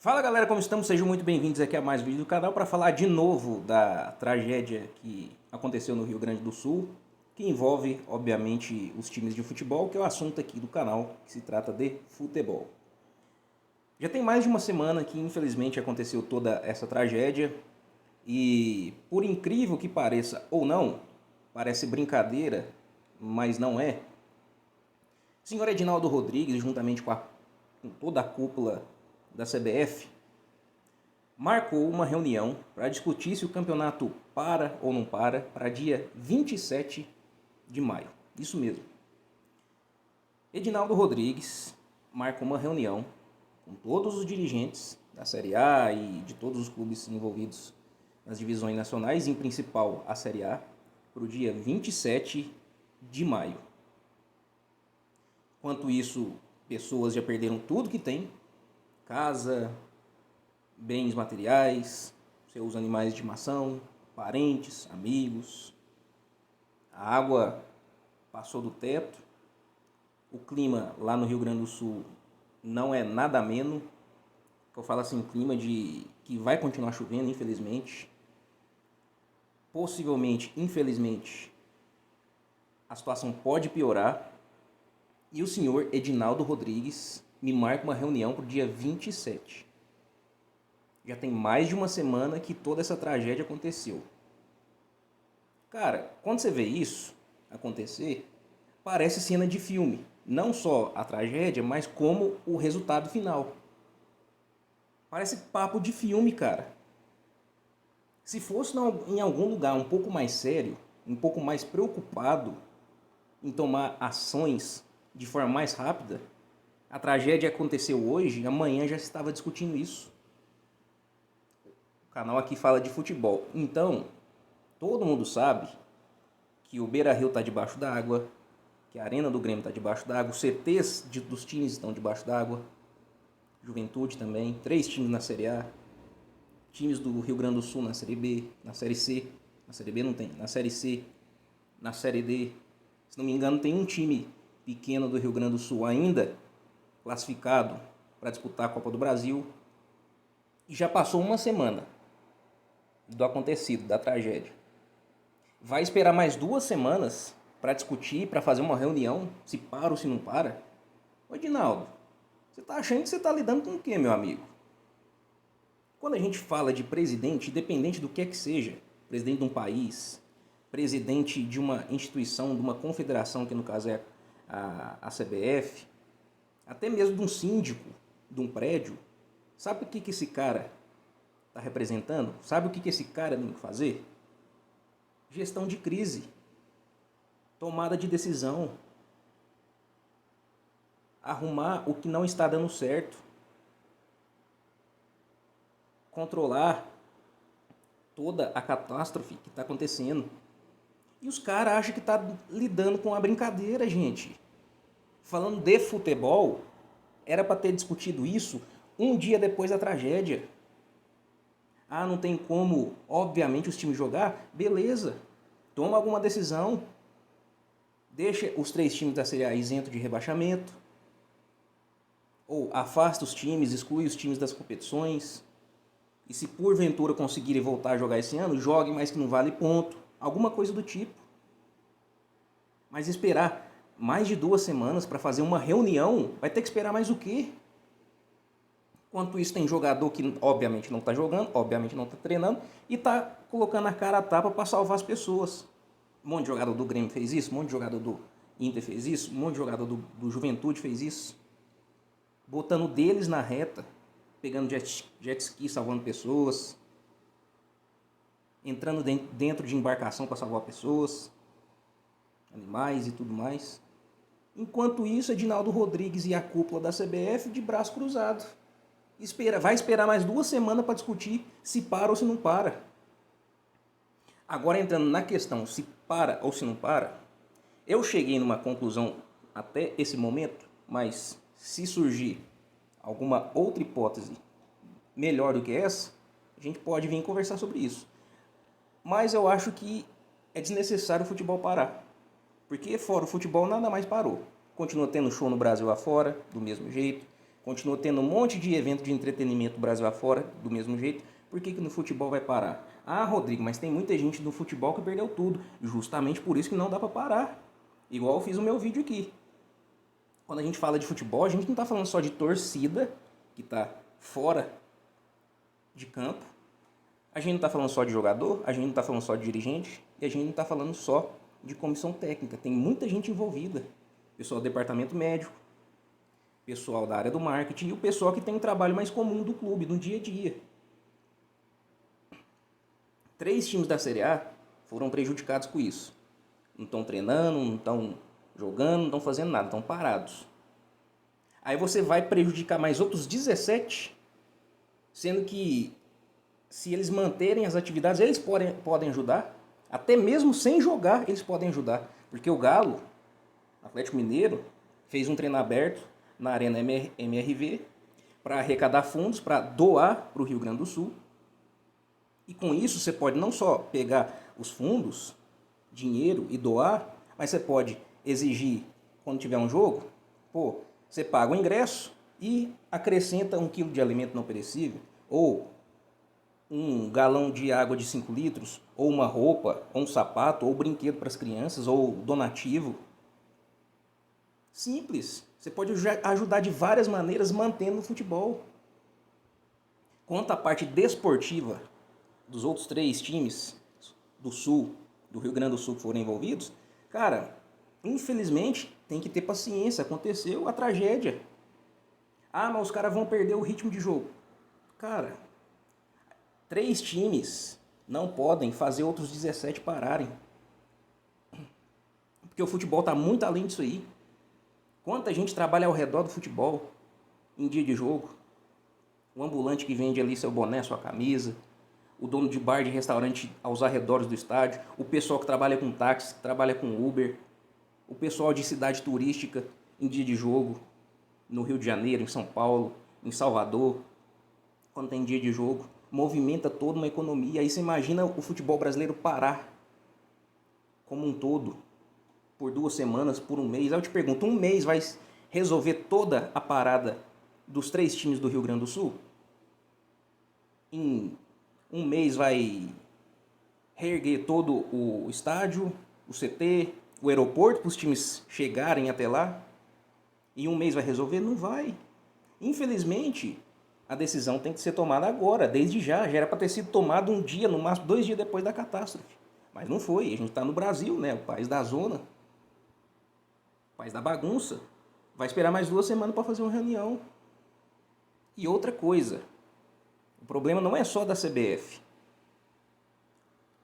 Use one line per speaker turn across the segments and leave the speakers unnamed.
Fala galera, como estamos? Sejam muito bem-vindos aqui a mais um vídeo do canal para falar de novo da tragédia que aconteceu no Rio Grande do Sul, que envolve, obviamente, os times de futebol, que é o assunto aqui do canal, que se trata de futebol. Já tem mais de uma semana que, infelizmente, aconteceu toda essa tragédia e, por incrível que pareça ou não, parece brincadeira, mas não é. O senhor Edinaldo Rodrigues, juntamente com toda a cúpula da CBF, marcou uma reunião para discutir se o campeonato para ou não para dia 27 de maio. Isso mesmo. Edinaldo Rodrigues marcou uma reunião com todos os dirigentes da Série A e de todos os clubes envolvidos nas divisões nacionais, em principal a Série A, para o dia 27 de maio. Enquanto isso, pessoas já perderam tudo que tem: casa, bens materiais, seus animais de estimação, parentes, amigos. A água passou do teto. O clima lá no Rio Grande do Sul não é nada ameno. Eu falo assim, clima de que vai continuar chovendo, infelizmente. Possivelmente, infelizmente, a situação pode piorar. E o senhor Edinaldo Rodrigues me marca uma reunião para o dia 27. Já tem mais de uma semana que toda essa tragédia aconteceu. Cara, quando você vê isso acontecer, parece cena de filme. Não só a tragédia, mas como o resultado final. Parece papo de filme, cara. Se fosse em algum lugar um pouco mais sério, um pouco mais preocupado em tomar ações de forma mais rápida, a tragédia aconteceu hoje, amanhã já se estava discutindo isso. O canal aqui fala de futebol. Então, todo mundo sabe que o Beira-Rio está debaixo d'água, que a Arena do Grêmio está debaixo d'água, os CTs dos times estão debaixo d'água, Juventude também, 3 times na Série A, times do Rio Grande do Sul na Série B, na Série C, na Série B não tem, na Série C, na Série D. Se não me engano, tem um time pequeno do Rio Grande do Sul ainda classificado para disputar a Copa do Brasil. E já passou uma semana do acontecido, da tragédia. Vai esperar mais 2 semanas para discutir, para fazer uma reunião, se para ou se não para? Ô Edinaldo, você está achando que você está lidando com o quê, meu amigo? Quando a gente fala de presidente, independente do que é que seja, presidente de um país, presidente de uma instituição, de uma confederação, que no caso é a CBF, até mesmo de um síndico de um prédio, sabe o que esse cara está representando? Sabe o que esse cara tem que fazer? Gestão de crise, tomada de decisão, arrumar o que não está dando certo, controlar toda a catástrofe que está acontecendo. E os caras acham que está lidando com a brincadeira, gente. Falando de futebol, era para ter discutido isso um dia depois da tragédia. Ah, não tem como, obviamente, os times jogar? Beleza, toma alguma decisão. Deixa os 3 times da Série A isentos de rebaixamento. Ou afasta os times, exclui os times das competições. E se porventura conseguirem voltar a jogar esse ano, joguem, mas que não vale ponto. Alguma coisa do tipo. Mas esperar mais de 2 semanas para fazer uma reunião, vai ter que esperar mais o quê? Enquanto isso, tem jogador que obviamente não está jogando, obviamente não está treinando e está colocando a cara a tapa para salvar as pessoas. Um monte de jogador do Grêmio fez isso, um monte de jogador do Inter fez isso, um monte de jogador do Juventude fez isso. Botando deles na reta, pegando jet ski, salvando pessoas, entrando dentro de embarcação para salvar pessoas, animais e tudo mais. Enquanto isso, Edinaldo Rodrigues e a cúpula da CBF de braço cruzado. Vai esperar mais 2 semanas para discutir se para ou se não para. Agora, entrando na questão se para ou se não para, eu cheguei numa conclusão até esse momento, mas se surgir alguma outra hipótese melhor do que essa, a gente pode vir conversar sobre isso. Mas eu acho que é desnecessário o futebol parar. Porque fora o futebol nada mais parou. Continua tendo show no Brasil afora, do mesmo jeito. Continua tendo um monte de evento de entretenimento Brasil afora, do mesmo jeito. Por que no futebol vai parar? Ah, Rodrigo, mas tem muita gente no futebol que perdeu tudo. Justamente por isso que não dá para parar. Igual eu fiz o meu vídeo aqui. Quando a gente fala de futebol, a gente não está falando só de torcida, que está fora de campo. A gente não está falando só de jogador, a gente não está falando só de dirigente, e a gente não está falando só de comissão técnica. Tem muita gente envolvida. Pessoal do departamento médico, pessoal da área do marketing e o pessoal que tem um trabalho mais comum do clube, no dia a dia. 3 times da Série A foram prejudicados com isso. Não estão treinando, não estão jogando, não estão fazendo nada, estão parados. Aí você vai prejudicar mais outros 17, sendo que se eles manterem as atividades, eles podem ajudar. Até mesmo sem jogar, eles podem ajudar. Porque o Galo, Atlético Mineiro, fez um treino aberto na Arena MRV para arrecadar fundos, para doar para o Rio Grande do Sul. E com isso você pode não só pegar os fundos, dinheiro e doar, mas você pode exigir, quando tiver um jogo, você paga o ingresso e acrescenta 1 quilo de alimento não perecível, ou um galão de água de 5 litros, ou uma roupa, ou um sapato, ou brinquedo para as crianças, ou donativo. Simples. Você pode ajudar de várias maneiras mantendo o futebol. Quanto à parte desportiva dos outros 3 times do Sul, do Rio Grande do Sul que foram envolvidos, cara, infelizmente tem que ter paciência. Aconteceu a tragédia. Ah, mas os caras vão perder o ritmo de jogo. Cara, 3 times não podem fazer outros 17 pararem. Porque o futebol está muito além disso aí. Quanta gente trabalha ao redor do futebol em dia de jogo? O ambulante que vende ali seu boné, sua camisa, o dono de bar de restaurante aos arredores do estádio, o pessoal que trabalha com táxi, que trabalha com Uber, o pessoal de cidade turística em dia de jogo, no Rio de Janeiro, em São Paulo, em Salvador, quando tem dia de jogo, movimenta toda uma economia. Aí você imagina o futebol brasileiro parar como um todo, por 2 semanas, por um mês. Aí eu te pergunto, um mês vai resolver toda a parada dos 3 times do Rio Grande do Sul? Em um mês vai reerguer todo o estádio, o CT, o aeroporto para os times chegarem até lá? Em um mês vai resolver? Não vai. Infelizmente, a decisão tem que ser tomada agora, desde já. Já era para ter sido tomada um dia, no máximo 2 dias depois da catástrofe. Mas não foi. A gente está no Brasil, né? O país da zona, o país da bagunça. Vai esperar mais 2 semanas para fazer uma reunião. E outra coisa, o problema não é só da CBF.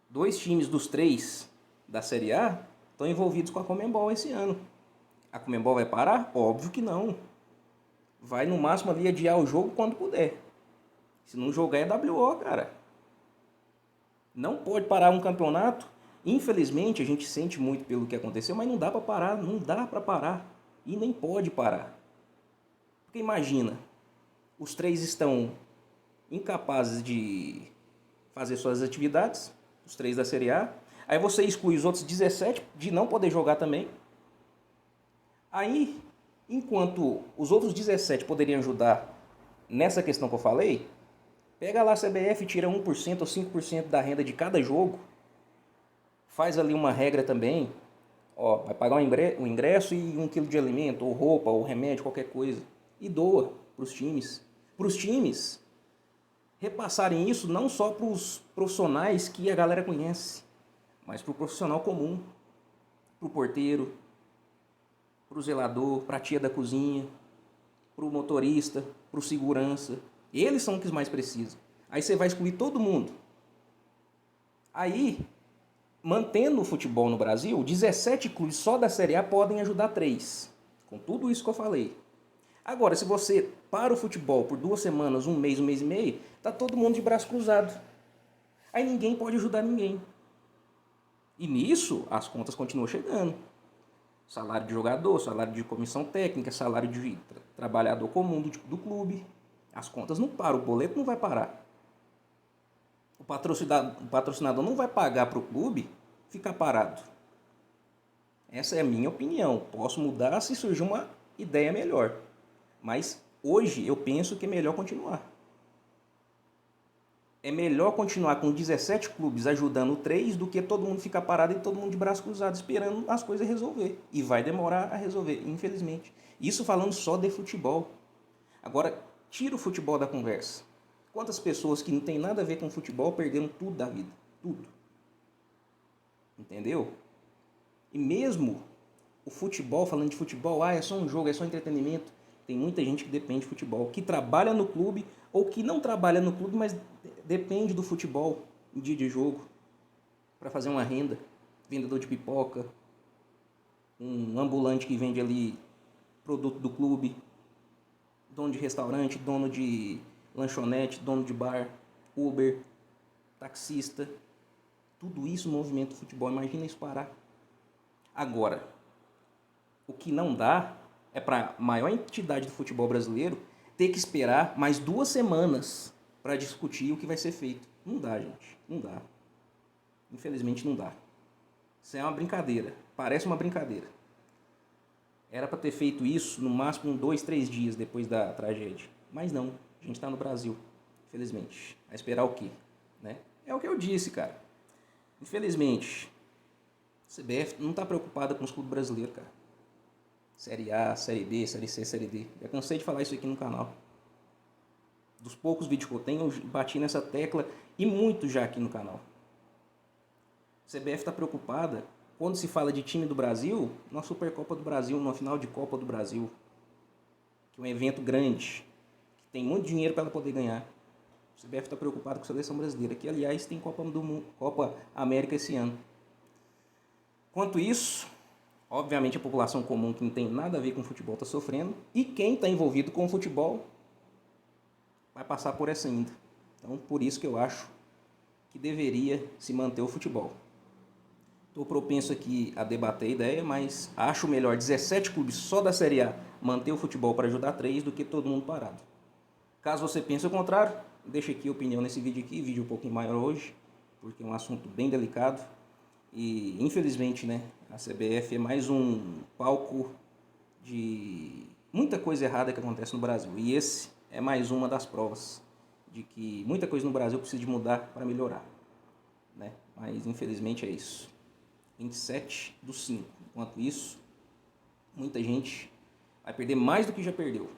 2 times dos 3 da Série A estão envolvidos com a Conmebol esse ano. A Conmebol vai parar? Óbvio que não. Vai no máximo ali adiar o jogo quando puder. Se não jogar é WO, cara. Não pode parar um campeonato. Infelizmente a gente sente muito pelo que aconteceu, mas não dá para parar, não dá para parar. E nem pode parar. Porque imagina, os 3 estão incapazes de fazer suas atividades, os 3 da Série A. Aí você exclui os outros 17 de não poder jogar também. Aí, enquanto os outros 17 poderiam ajudar nessa questão que eu falei, pega lá a CBF, tira 1% ou 5% da renda de cada jogo, faz ali uma regra também, vai pagar um ingresso e 1 quilo de alimento, ou roupa, ou remédio, qualquer coisa, e doa para os times. Para os times repassarem isso não só para os profissionais que a galera conhece, mas para o profissional comum, para o porteiro, para o zelador, para a tia da cozinha, para o motorista, para o segurança. Eles são os que mais precisam. Aí você vai excluir todo mundo. Aí, mantendo o futebol no Brasil, 17 clubes só da Série A podem ajudar 3. Com tudo isso que eu falei. Agora, se você para o futebol por 2 semanas, um mês e meio, tá todo mundo de braço cruzado. Aí ninguém pode ajudar ninguém. E nisso, as contas continuam chegando. Salário de jogador, salário de comissão técnica, salário de trabalhador comum do clube. As contas não param, o boleto não vai parar. O patrocinador não vai pagar para o clube ficar parado. Essa é a minha opinião. Posso mudar se surgir uma ideia melhor. Mas Hoje eu penso que é melhor continuar. É melhor continuar com 17 clubes ajudando 3 do que todo mundo ficar parado e todo mundo de braço cruzado esperando as coisas resolver. E vai demorar a resolver, infelizmente. Isso falando só de futebol. Agora, tira o futebol da conversa. Quantas pessoas que não tem nada a ver com futebol perderam tudo da vida? Tudo. Entendeu? E mesmo o futebol, falando de futebol, é só um jogo, é só entretenimento. Tem muita gente que depende de futebol, que trabalha no clube ou que não trabalha no clube, mas depende do futebol em dia de jogo para fazer uma renda. Vendedor de pipoca, um ambulante que vende ali produto do clube, dono de restaurante, dono de lanchonete, dono de bar, Uber, taxista. Tudo isso movimenta o futebol. Imagina isso parar. Agora, o que não dá é para a maior entidade do futebol brasileiro ter que esperar mais 2 semanas para discutir o que vai ser feito. Não dá, gente. Não dá. Infelizmente não dá. Isso é uma brincadeira. Parece uma brincadeira. Era para ter feito isso no máximo 2, 3 dias depois da tragédia. Mas não. A gente está no Brasil. Infelizmente. Vai esperar o quê? Né? É o que eu disse, cara. Infelizmente, a CBF não está preocupada com os clubes brasileiros, cara. Série A, Série B, Série C, Série D. Já cansei de falar isso aqui no canal. Dos poucos vídeos que eu tenho, eu bati nessa tecla e muito já aqui no canal. A CBF está preocupada quando se fala de time do Brasil, na Supercopa do Brasil, na final de Copa do Brasil. Que é um evento grande, que tem muito dinheiro para ela poder ganhar. A CBF está preocupada com a seleção brasileira, que aliás tem Copa do Mundo, Copa América esse ano. Quanto isso, obviamente a população comum que não tem nada a ver com futebol está sofrendo. E quem está envolvido com o futebol vai passar por essa ainda. Então, por isso que eu acho que deveria se manter o futebol. Estou propenso aqui a debater a ideia, mas acho melhor 17 clubes só da Série A manter o futebol para ajudar 3 do que todo mundo parado. Caso você pense o contrário, deixa aqui a opinião nesse vídeo aqui, vídeo um pouquinho maior hoje, porque é um assunto bem delicado. E infelizmente, né, a CBF é mais um palco de muita coisa errada que acontece no Brasil. E esse é mais uma das provas de que muita coisa no Brasil precisa de mudar para melhorar. Né? Mas infelizmente é isso. 27/5. Enquanto isso, muita gente vai perder mais do que já perdeu.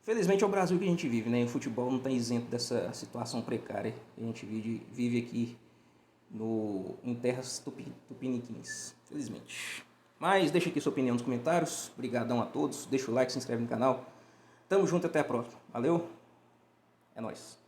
Felizmente é o Brasil que a gente vive, né? O futebol não está isento dessa situação precária que a gente vive aqui em terras tupiniquins, felizmente. Mas deixa aqui sua opinião nos comentários. Obrigadão a todos. Deixa o like, se inscreve no canal. Tamo junto, até a próxima. Valeu. É nóis.